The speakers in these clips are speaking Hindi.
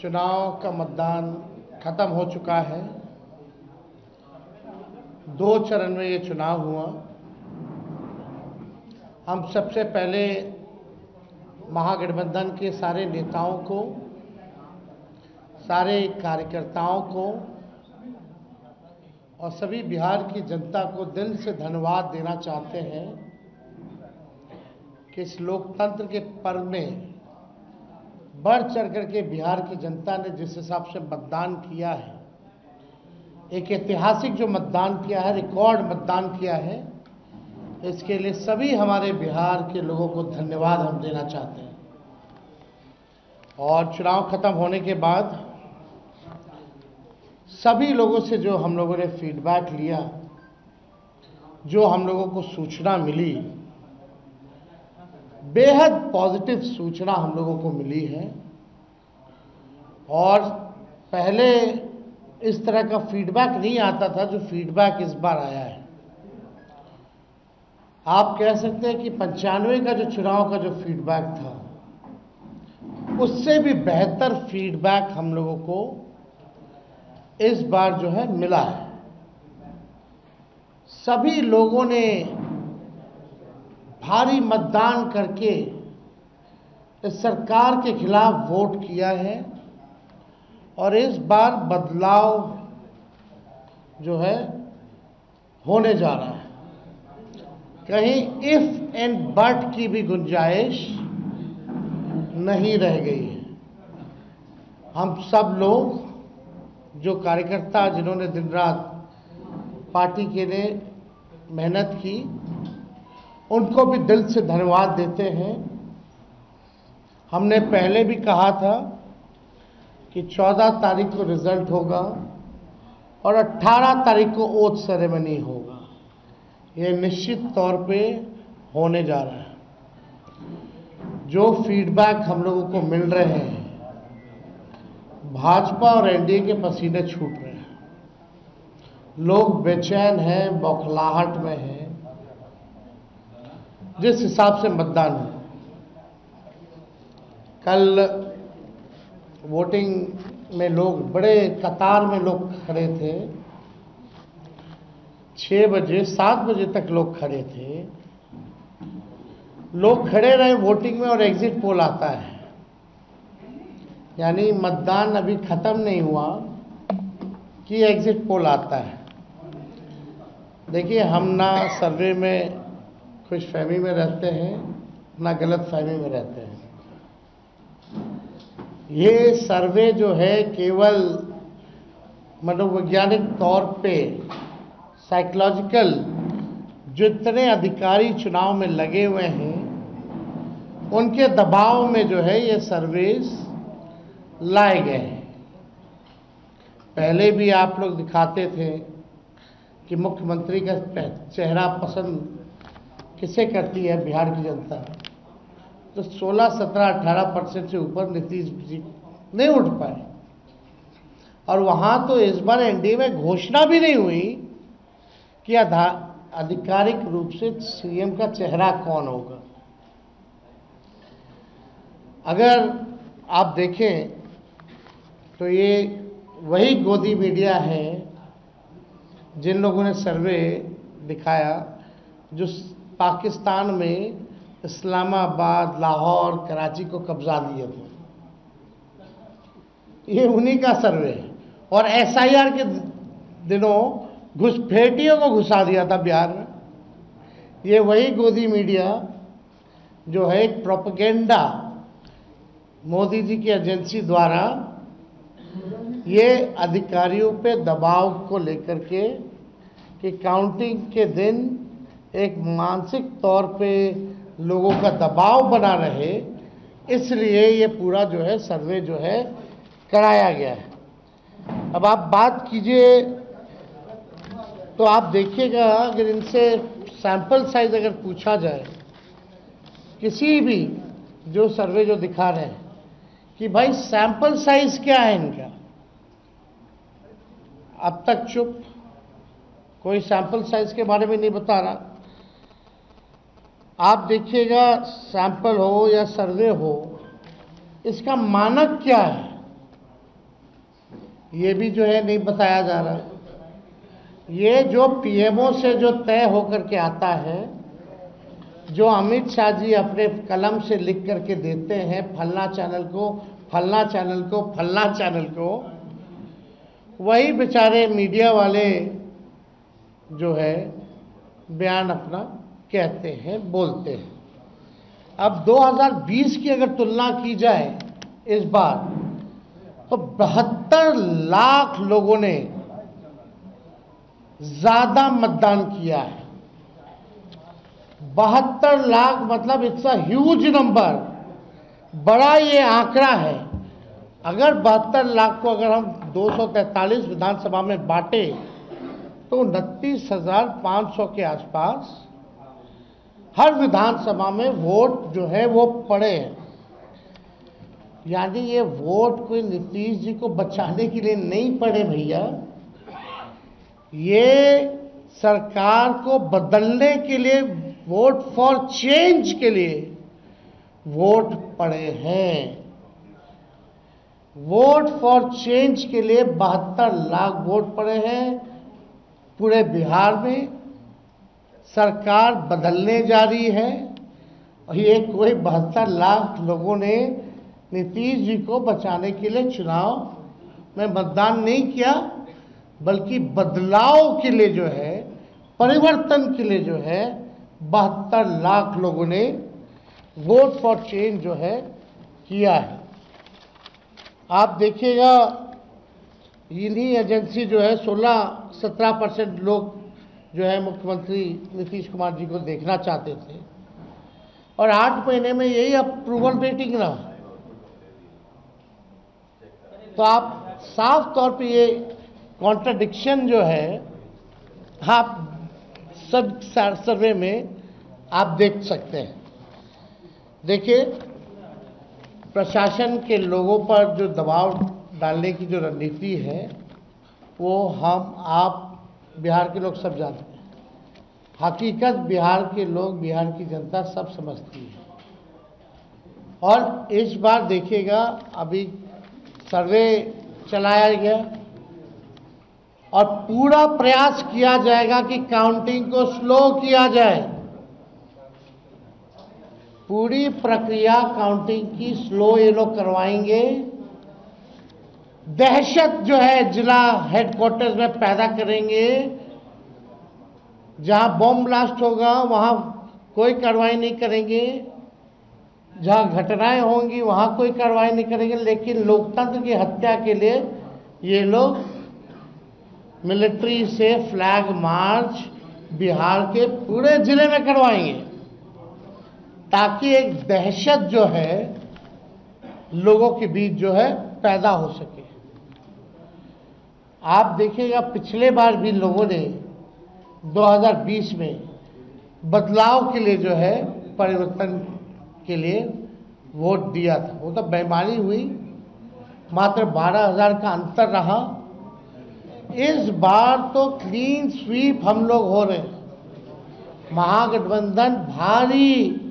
चुनाव का मतदान खत्म हो चुका है। 2 चरण में ये चुनाव हुआ। हम सबसे पहले महागठबंधन के सारे नेताओं को, सारे कार्यकर्ताओं को और सभी बिहार की जनता को दिल से धन्यवाद देना चाहते हैं कि इस लोकतंत्र के पर्व में बढ़ चढ़ करके बिहार की जनता ने जिस हिसाब से मतदान किया है, एक ऐतिहासिक जो मतदान किया है, रिकॉर्ड मतदान किया है, इसके लिए सभी हमारे बिहार के लोगों को धन्यवाद हम देना चाहते हैं। और चुनाव खत्म होने के बाद सभी लोगों से जो हम लोगों ने फीडबैक लिया, जो हम लोगों को सूचना मिली, बेहद पॉजिटिव सूचना हम लोगों को मिली है। और पहले इस तरह का फीडबैक नहीं आता था जो फीडबैक इस बार आया है। आप कह सकते हैं कि 95 का जो चुनाव का जो फीडबैक था, उससे भी बेहतर फीडबैक हम लोगों को इस बार जो है मिला है। सभी लोगों ने भारी मतदान करके इस सरकार के खिलाफ वोट किया है और इस बार बदलाव जो है होने जा रहा है। कहीं इफ एंड बट की भी गुंजाइश नहीं रह गई है। हम सब लोग जो कार्यकर्ता, जिन्होंने दिन रात पार्टी के लिए मेहनत की, उनको भी दिल से धन्यवाद देते हैं। हमने पहले भी कहा था कि 14 तारीख को रिजल्ट होगा और 18 तारीख को ओथ सेरेमनी होगा। ये निश्चित तौर पे होने जा रहा है। जो फीडबैक हम लोगों को मिल रहे हैं, भाजपा और एनडीए के पसीने छूट रहे हैं। लोग बेचैन हैं, बौखलाहट में हैं। जिस हिसाब से मतदान हुआ, कल वोटिंग में लोग बड़े कतार में लोग खड़े थे। 6 बजे 7 बजे तक लोग खड़े थे। लोग खड़े रहे वोटिंग में और एग्जिट पोल आता है, यानी मतदान अभी खत्म नहीं हुआ कि एग्जिट पोल आता है। देखिए, हम ना सर्वे में खुशफहमी में रहते हैं, ना गलत फहमी में रहते हैं। ये सर्वे जो है केवल मनोवैज्ञानिक तौर पे, साइकोलॉजिकल, जितने अधिकारी चुनाव में लगे हुए हैं उनके दबाव में जो है ये सर्वेस लाए गए हैं। पहले भी आप लोग दिखाते थे कि मुख्यमंत्री का चेहरा पसंद किसे करती है बिहार की जनता, तो 16, 17, 18% से ऊपर नीतीश जी नहीं उठ पाए। और वहां तो इस बार एनडीए में घोषणा भी नहीं हुई कि आधिकारिक रूप से सीएम का चेहरा कौन होगा। अगर आप देखें तो ये वही गोदी मीडिया है जिन लोगों ने सर्वे दिखाया, जो पाकिस्तान में इस्लामाबाद, लाहौर, कराची को कब्जा दिए थे। ये उन्हीं का सर्वे है। और एसआईआर के दिनों घुसपैठियों को घुसा दिया था बिहार में। ये वही गोदी मीडिया जो है एक प्रोपेगेंडा मोदी जी की एजेंसी द्वारा ये अधिकारियों पे दबाव को लेकर के कि काउंटिंग के दिन एक मानसिक तौर पे लोगों का दबाव बना रहे, इसलिए ये पूरा जो है सर्वे जो है कराया गया है। अब आप बात कीजिए तो आप देखिएगा, अगर इनसे सैंपल साइज अगर पूछा जाए, किसी भी जो सर्वे जो दिखा रहे हैं कि भाई सैंपल साइज क्या है इनका, अब तक चुप, कोई सैंपल साइज के बारे में नहीं बता रहा। आप देखिएगा, सैंपल हो या सर्वे हो, इसका मानक क्या है, ये भी जो है नहीं बताया जा रहा। ये जो पीएमओ से जो तय होकर के आता है, जो अमित शाह जी अपने कलम से लिख करके देते हैं फलना चैनल को, फलना चैनल को, फलना चैनल को, वही बेचारे मीडिया वाले जो है बयान अपना कहते हैं, बोलते हैं। अब 2020 की अगर तुलना की जाए इस बार, तो 72 लाख लोगों ने ज्यादा मतदान किया है। 72 लाख मतलब इट्स अ ह्यूज नंबर, बड़ा ये आंकड़ा है। अगर 72 लाख को अगर हम 243 विधानसभा में बांटे तो 29,500 के आसपास हर विधानसभा में वोट जो है वो पड़े हैं। यानी ये वोट कोई नीतीश जी को बचाने के लिए नहीं पड़े भैया, ये सरकार को बदलने के लिए, वोट फॉर चेंज के लिए वोट पड़े हैं। वोट फॉर चेंज के लिए 72 लाख वोट पड़े हैं। पूरे बिहार में सरकार बदलने जा रही है और ये कोई 72 लाख लोगों ने नीतीश जी को बचाने के लिए चुनाव में मतदान नहीं किया, बल्कि बदलाव के लिए जो है, परिवर्तन के लिए जो है 72 लाख लोगों ने वोट फॉर चेंज जो है किया है। आप देखिएगा इन्हीं एजेंसी जो है 16-17% लोग जो है मुख्यमंत्री नीतीश कुमार जी को देखना चाहते थे और 8 महीने में यही अप्रूवल रेटिंग रहा। तो आप साफ तौर पे ये कॉन्ट्रडिक्शन जो है आप सब सर्वे में आप देख सकते हैं। देखिए, प्रशासन के लोगों पर जो दबाव डालने की जो रणनीति है वो हम आप बिहार के लोग सब जानते हैं। हकीकत बिहार के लोग, बिहार की जनता सब समझती है। और इस बार देखिएगा, अभी सर्वे चलाया गया और पूरा प्रयास किया जाएगा कि काउंटिंग को स्लो किया जाए। पूरी प्रक्रिया काउंटिंग की स्लो ये लोग करवाएंगे। दहशत जो है जिला हेडक्वार्टर्स में पैदा करेंगे। जहां बॉम्ब ब्लास्ट होगा वहां कोई कार्रवाई नहीं करेंगे, जहां घटनाएं होंगी वहां कोई कार्रवाई नहीं करेंगे। लेकिन लोकतंत्र की हत्या के लिए ये लोग मिलिट्री से फ्लैग मार्च बिहार के पूरे जिले में करवाएंगे, ताकि एक दहशत जो है लोगों के बीच जो है पैदा हो सके। आप देखिएगा, पिछले बार भी लोगों ने 2020 में बदलाव के लिए जो है, परिवर्तन के लिए वोट दिया था। वो तो बेईमानी हुई, मात्र 12,000 का अंतर रहा। इस बार तो क्लीन स्वीप हम लोग हो रहे हैं। महागठबंधन भारी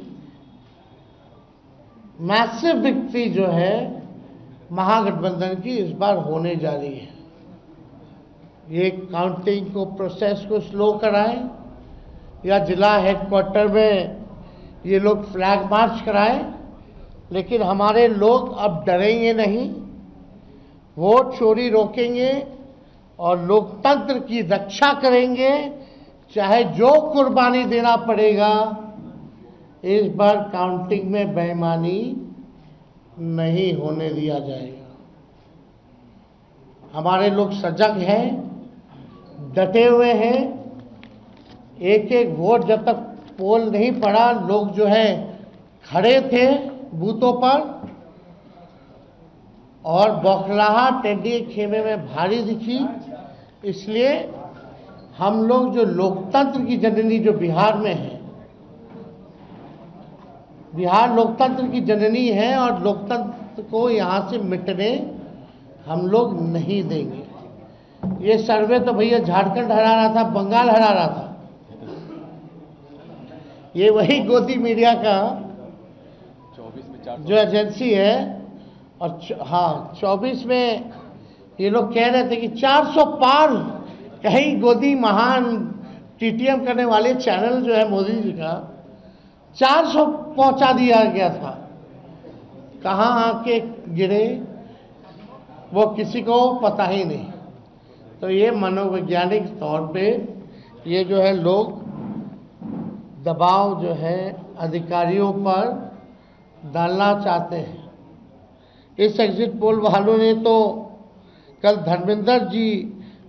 मैसिव विक्ट्री जो है महागठबंधन की इस बार होने जा रही है। ये काउंटिंग को, प्रोसेस को स्लो कराएं या जिला हेडक्वार्टर में ये लोग फ्लैग मार्च कराएं, लेकिन हमारे लोग अब डरेंगे नहीं, वोट चोरी रोकेंगे और लोकतंत्र की रक्षा करेंगे, चाहे जो कुर्बानी देना पड़ेगा। इस बार काउंटिंग में बेईमानी नहीं होने दिया जाएगा। हमारे लोग सजग हैं, डटे हुए हैं। एक एक वोट जब तक पोल नहीं पड़ा, लोग जो है खड़े थे बूथों पर और बौखलाहट टेढ़े खेमे में भारी दिखी। इसलिए हम लोग जो लोकतंत्र की जननी जो बिहार में है, बिहार लोकतंत्र की जननी है और लोकतंत्र को यहाँ से मिटने हम लोग नहीं देंगे। ये सर्वे तो भैया झारखंड हरा रहा था, बंगाल हरा रहा था। ये वही गोदी मीडिया का जो एजेंसी है, और हाँ 24 में ये लोग कह रहे थे कि 400 पार कहीं गोदी महान टीटीएम करने वाले चैनल जो है मोदी जी का 400 पहुंचा दिया गया था। कहाँ आके गिरे वो किसी को पता ही नहीं। तो ये मनोवैज्ञानिक तौर पे ये जो है लोग दबाव जो है अधिकारियों पर डालना चाहते हैं। इस एग्जिट पोल वालों ने तो कल धर्मेंद्र जी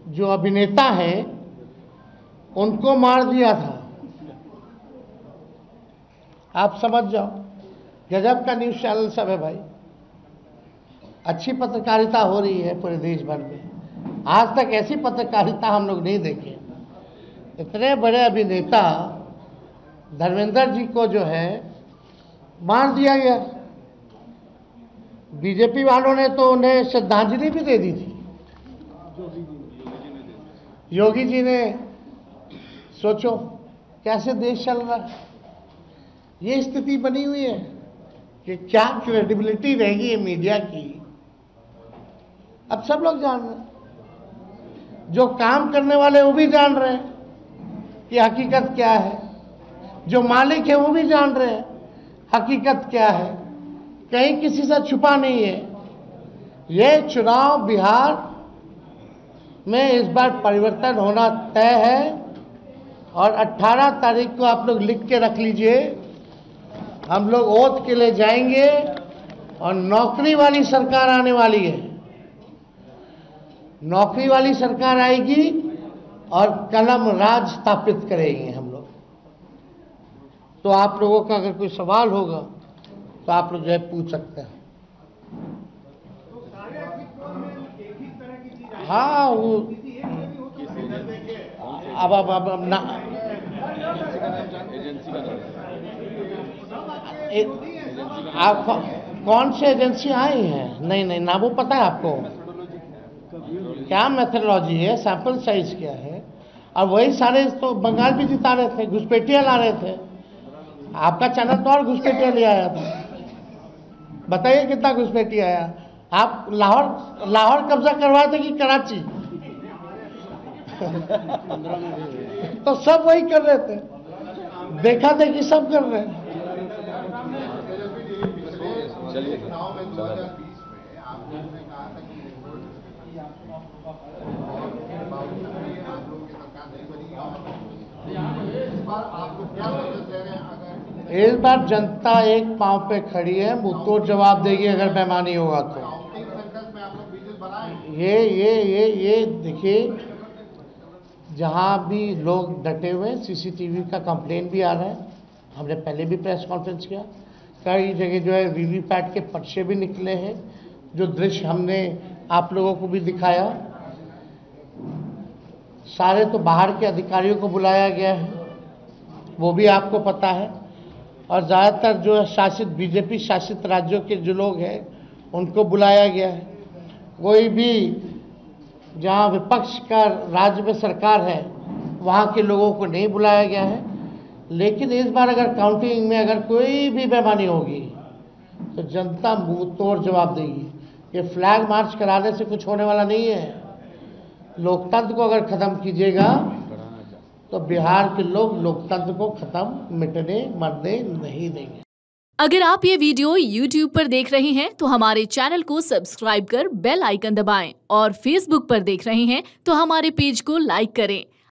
जो अभिनेता हैं उनको मार दिया था। आप समझ जाओ, गजब का न्यूज़ चैनल सब है भाई। अच्छी पत्रकारिता हो रही है पूरे देश भर में। आज तक ऐसी पत्रकारिता हम लोग नहीं देखे। इतने बड़े अभिनेता धर्मेंद्र जी को जो है मार दिया गया। बीजेपी वालों ने तो उन्हें श्रद्धांजलि भी दे दी थी। योगी जी ने, सोचो कैसे देश चल रहा है। ये स्थिति बनी हुई है कि क्या क्रेडिबिलिटी रहेगी मीडिया की। अब सब लोग जान रहे हैं, जो काम करने वाले वो भी जान रहे हैं कि हकीकत क्या है, जो मालिक है वो भी जान रहे हैं हकीकत क्या है। कहीं किसी से छुपा नहीं है। ये चुनाव बिहार में इस बार परिवर्तन होना तय है और 18 तारीख को आप लोग लिख के रख लीजिए। हम लोग ओथ के लिए जाएंगे और नौकरी वाली सरकार आने वाली है। नौकरी वाली सरकार आएगी और कलम राज स्थापित करेंगे हम लोग। तो आप लोगों का अगर कोई सवाल होगा तो आप लोग जो है पूछ सकते हैं। हाँ वो अब ना आप कौन सी एजेंसी आई हैं? नहीं ना वो पता है आपको क्या मेथोडोलॉजी है, सैंपल साइज क्या है। और वही सारे तो बंगाल भी जिता रहे थे, घुसपैठिया ला रहे थे। आपका चैनल तो और घुसपैठिया ले आया था। बताइए कितना घुसपैठिया आया। आप लाहौर कब्जा करवाए थे कि कराची? तो सब वही कर रहे थे, देखा थे कि सब कर रहे हैं। इस बार जनता एक पांव पे खड़ी है, मुंहतोड़ जवाब देगी अगर बेईमानी होगा तो। ये देखिए, जहां भी लोग डटे हुए हैं, सीसीटीवी का कंप्लेन भी आ रहा है। हमने पहले भी प्रेस कॉन्फ्रेंस किया। कई जगह जो है वीवीपैट के पर्चे भी निकले हैं, जो दृश्य हमने आप लोगों को भी दिखाया। सारे तो बाहर के अधिकारियों को बुलाया गया है, वो भी आपको पता है। और ज़्यादातर जो है शासित बीजेपी शासित राज्यों के जो लोग हैं उनको बुलाया गया है। कोई भी जहां विपक्ष का राज्य में सरकार है वहां के लोगों को नहीं बुलाया गया है। लेकिन इस बार अगर काउंटिंग में अगर कोई भी बेईमानी होगी तो जनता मुंह तोड़ जवाब देगी। ये फ्लैग मार्च कराने से कुछ होने वाला नहीं है। लोकतंत्र को अगर खत्म कीजिएगा तो बिहार के लोग लोकतंत्र को खत्म मिटने मरने नहीं देंगे। अगर आप ये वीडियो YouTube पर देख रहे हैं तो हमारे चैनल को सब्सक्राइब कर बेल आइकन दबाएं और Facebook पर देख रहे हैं तो हमारे पेज को लाइक करें।